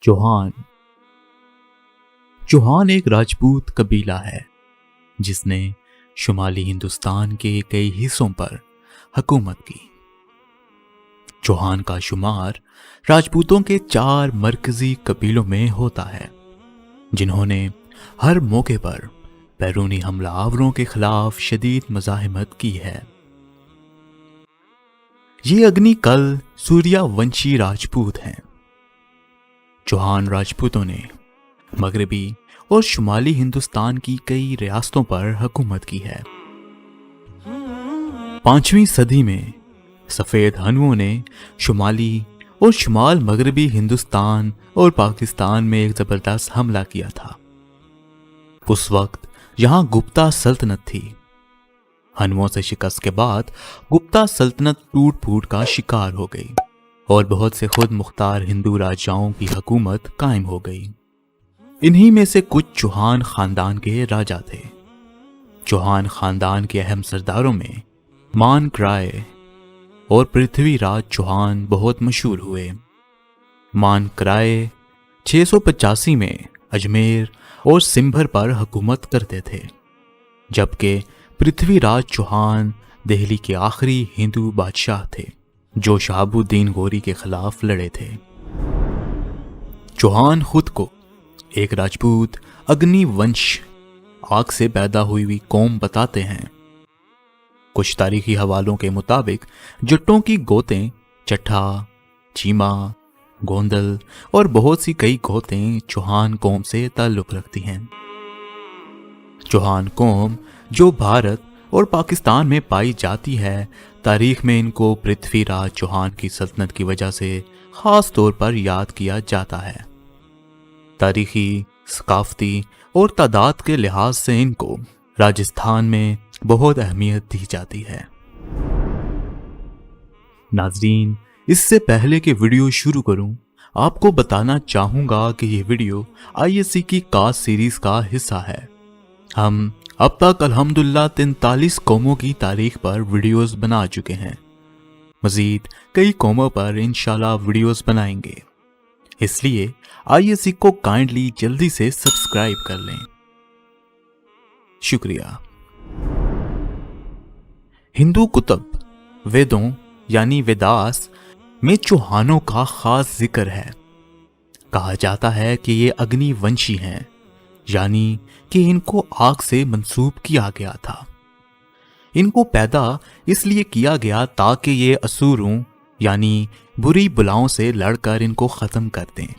चौहान चौहान एक राजपूत कबीला है जिसने शुमाली हिंदुस्तान के कई हिस्सों पर हुकूमत की। चौहान का शुमार राजपूतों के 4 मरकजी कबीलों में होता है जिन्होंने हर मौके पर बैरूनी हमलावरों के खिलाफ शदीद मज़ाहिमत की है। ये अग्निकल सूर्यवंशी राजपूत हैं। चौहान राजपूतों ने मगरबी और शुमाली हिंदुस्तान की कई रियासतों पर हुकूमत की है। 5वीं सदी में सफ़ेद हनुओं ने शुमाली और शुमाल मगरबी हिंदुस्तान और पाकिस्तान में एक ज़बरदस्त हमला किया था। उस वक्त यहाँ गुप्ता सल्तनत थी। हनुओं से शिकस्त के बाद गुप्ता सल्तनत टूट फूट का शिकार हो गई और बहुत से खुद मुख्तार हिंदू राजाओं की हुकूमत कायम हो गई। इन्हीं में से कुछ चौहान खानदान के राजा थे। चौहान खानदान के अहम सरदारों में मानकराय और पृथ्वीराज चौहान बहुत मशहूर हुए। मानकराय 685 में अजमेर और सिंभर पर हुकूमत करते थे, जबकि पृथ्वीराज चौहान दिल्ली के आखिरी हिंदू बादशाह थे जो शहाबुद्दीन गौरी के खिलाफ लड़े थे। चौहान खुद को एक राजपूत अग्निवंश आग से पैदा हुई कौम बताते हैं। कुछ तारीखी हवालों के मुताबिक जट्टों की गोतें चट्ठा, चीमा, गोंदल और बहुत सी कई गोतें चौहान कौम से ताल्लुक रखती हैं। चौहान कौम जो भारत और पाकिस्तान में पाई जाती है, तारीख में इनको पृथ्वीराज चौहान की सल्तनत की वजह से खास तौर पर याद किया जाता है। तारीखी, सकाफती और तादाद के लिहाज से इनको राजस्थान में बहुत अहमियत दी जाती है। नाजरीन, इससे पहले कि वीडियो शुरू करूं, आपको बताना चाहूंगा कि ये वीडियो ISC की कास्ट सीरीज का हिस्सा है। हम अब तक अल्हम्दुलिल्लाह 43 कौमों की तारीख पर वीडियोस बना चुके हैं। मजीद कई कौमों पर इंशाल्लाह वीडियोस बनाएंगे, इसलिए ISC को काइंडली जल्दी से सब्सक्राइब कर लें। शुक्रिया। हिंदू कुतुब वेदों यानी वेदास में चौहानों का खास जिक्र है। कहा जाता है कि ये अग्निवंशी हैं, यानी कि इनको आग से मंसूब किया गया था। इनको पैदा इसलिए किया गया ताकि ये असुरों यानी बुरी बुलाओं से लड़कर इनको ख़त्म कर दें।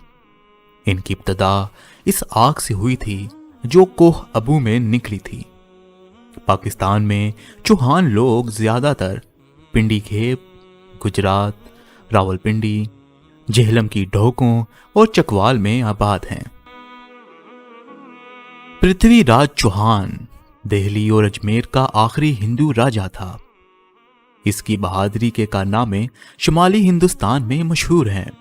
इनकी इब्तदा इस आग से हुई थी जो कोह अबू में निकली थी। पाकिस्तान में चौहान लोग ज़्यादातर पिंडी खेप, गुजरात, रावलपिंडी, झेलम की ढोकों और चकवाल में आबाद हैं। पृथ्वीराज चौहान दिल्ली और अजमेर का आखिरी हिंदू राजा था। इसकी बहादुरी के कारनामे शुमाली हिंदुस्तान में मशहूर हैं।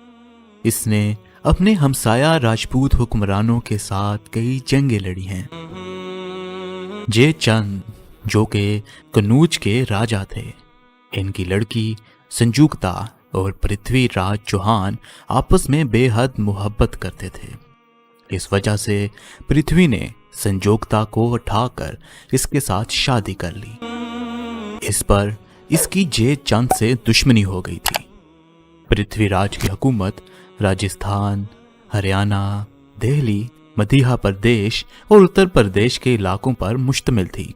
इसने अपने हमसाया राजपूत हुक्मरानों के साथ कई जंगें लड़ी हैं। जे चंद जो कि कन्नौज के राजा थे, इनकी लड़की संजुक्ता और पृथ्वीराज चौहान आपस में बेहद मोहब्बत करते थे। इस वजह से पृथ्वी ने संजोक्ता को उठाकर इसके साथ शादी कर ली। इस पर इसकी जे चंद से दुश्मनी हो गई थी। पृथ्वीराज की हुकूमत राजस्थान, हरियाणा, दिल्ली, मध्य प्रदेश और उत्तर प्रदेश के इलाकों पर मुश्तमिल थी।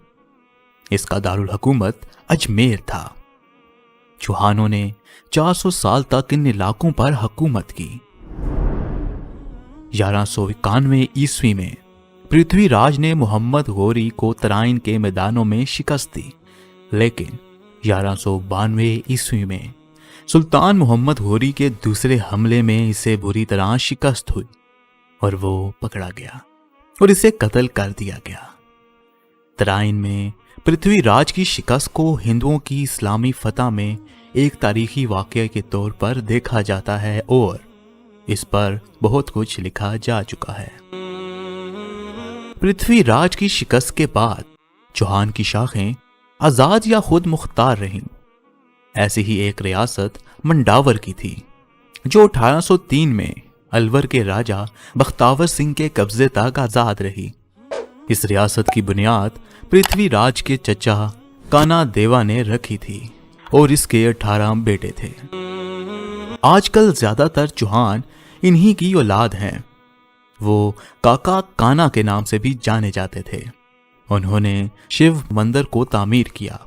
इसका दारुल हुकूमत अजमेर था। चौहानों ने 400 साल तक इन इलाकों पर हुकूमत की। 1191 ईस्वी में पृथ्वीराज ने मोहम्मद गौरी को तराइन के मैदानों में शिकस्त दी, लेकिन 1192 ईस्वी में सुल्तान मोहम्मद गौरी के दूसरे हमले में इसे बुरी तरह शिकस्त हुई और वो पकड़ा गया और इसे कत्ल कर दिया गया। तराइन में पृथ्वीराज की शिकस्त को हिंदुओं की इस्लामी फतह में एक तारीखी वाक़या के तौर पर देखा जाता है और इस पर बहुत कुछ लिखा जा चुका है। पृथ्वीराज की शिकस्त के बाद चौहान की शाखें आज़ाद या खुद मुख्तार रहीं। ऐसी ही एक रियासत मंडावर की थी जो 1803 में अलवर के राजा बख्तावर सिंह के कब्जे तक आजाद रही। इस रियासत की बुनियाद पृथ्वीराज के चचा काना देवा ने रखी थी और इसके 18 बेटे थे। आजकल ज्यादातर चौहान इन्हीं की औलाद हैं। वो काका काना के नाम से भी जाने जाते थे। उन्होंने शिव मंदिर को तामीर किया।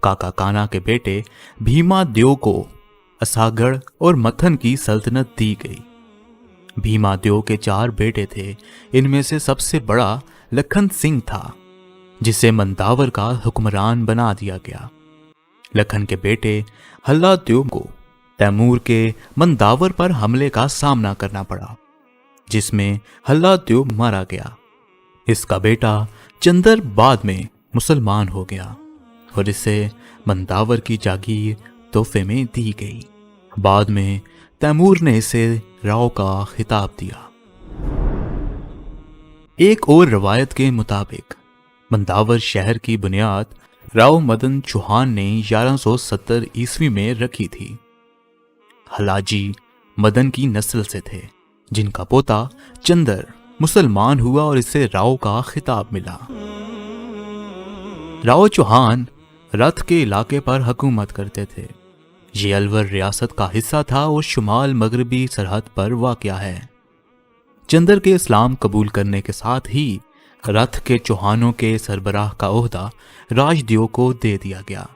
काका काना के बेटे भीमा देव को असागढ़ और मथन की सल्तनत दी गई। भीमा देव के 4 बेटे थे। इनमें से सबसे बड़ा लखन सिंह था, जिसे मंदावर का हुक्मरान बना दिया गया। लखन के बेटे हल्ला देव को तैमूर के मंदावर पर हमले का सामना करना पड़ा, जिसमें हल्ला देव मारा गया। इसका बेटा चंदर बाद में मुसलमान हो गया और इसे मंदावर की जागीर तोहफे में दी गई। बाद में तैमूर ने इसे राव का खिताब दिया। एक और रवायत के मुताबिक मंदावर शहर की बुनियाद राव मदन चौहान ने 1170 ईस्वी में रखी थी। हलाजी मदन की नस्ल से थे, जिनका पोता चंदर मुसलमान हुआ और इसे राव का खिताब मिला। राव चौहान रथ के इलाके पर हुकूमत करते थे। ये अलवर रियासत का हिस्सा था और शुमाल मगरबी सरहद पर वाक़या है। चंदर के इस्लाम कबूल करने के साथ ही रथ के चौहानों के सरबराह का ओहदा राजदेव को दे दिया गया,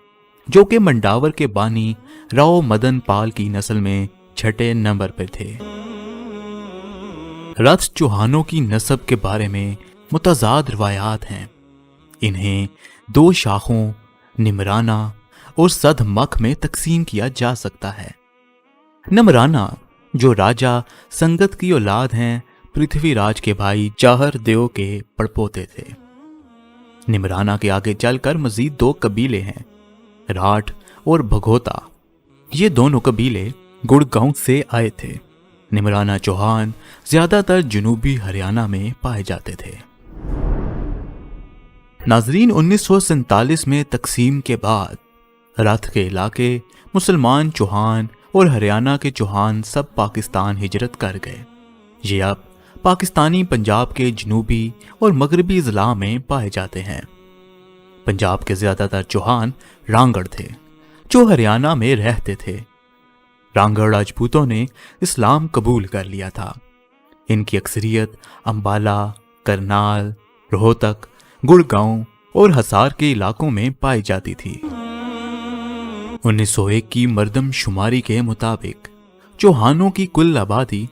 जो कि मंडावर के बानी राव मदन पाल की नस्ल में 6 नंबर पर थे। रथ चौहानों की नस्ब के बारे में मुतजाद रवायात हैं। इन्हें 2 शाखों निमराना और सदमख में तकसीम किया जा सकता है। निमराना, जो राजा संगत की औलाद हैं, पृथ्वीराज के भाई चाहर देव के पड़पोते थे। निमराना के आगे चलकर मजीद 2 कबीले हैं, राठ और भगोता। ये दोनों कबीले गुड़गांव से आए थे। निमराना चौहान ज्यादातर जनूबी हरियाणा में पाए जाते थे। नाजरीन, 1947 में तकसीम के बाद रथ के इलाके मुसलमान चौहान और हरियाणा के चौहान सब पाकिस्तान हिजरत कर गए। ये अब पाकिस्तानी पंजाब के जनूबी और मगरबी ज़िला में पाए जाते हैं। पंजाब के ज्यादातर चौहान रांगड़ थे, जो हरियाणा में रहते थे। रांगड़ राजपूतों ने इस्लाम कबूल कर लिया था। इनकी अक्सरियत अंबाला, करनाल, रोहतक, गुड़गांव और हिसार के इलाकों में पाई जाती थी। 1901 की मर्दमशुमारी के मुताबिक चौहानों की कुल आबादी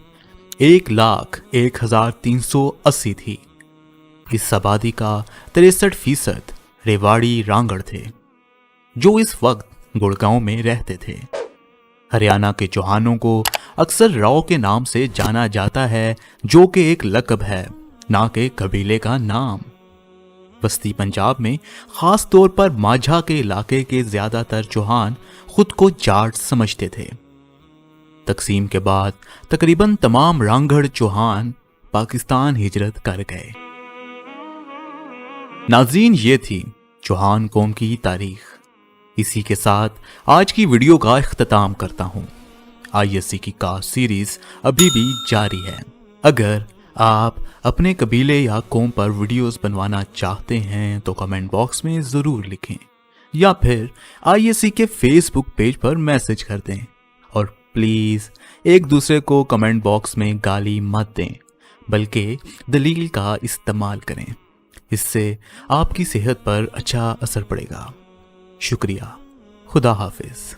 1,01,380 थी। इस आबादी का 63% रेवाड़ी रांगड़ थे, जो इस वक्त गुड़गांव में रहते थे। हरियाणा के चौहानों को अक्सर राव के नाम से जाना जाता है, जो कि एक लक़ब है, ना कि कबीले का नाम। बस्ती पंजाब में खास तौर पर माझा के इलाके के ज्यादातर चौहान खुद को जाट समझते थे। तकसीम के बाद तकरीबन तमाम रांगड़ चौहान पाकिस्तान हिजरत कर गए। नाज़रीन, ये थी चौहान कौम की तारीख। इसी के साथ आज की वीडियो का इख्तिताम करता हूँ। ISC की कास्ट सीरीज अभी भी जारी है। अगर आप अपने कबीले या कौम पर वीडियोस बनवाना चाहते हैं तो कमेंट बॉक्स में ज़रूर लिखें, या फिर ISC के फेसबुक पेज पर मैसेज कर दें। और प्लीज़ एक दूसरे को कमेंट बॉक्स में गाली मत दें, बल्कि दलील का इस्तेमाल करें। इससे आपकी सेहत पर अच्छा असर पड़ेगा। शुक्रिया। खुदा हाफिज।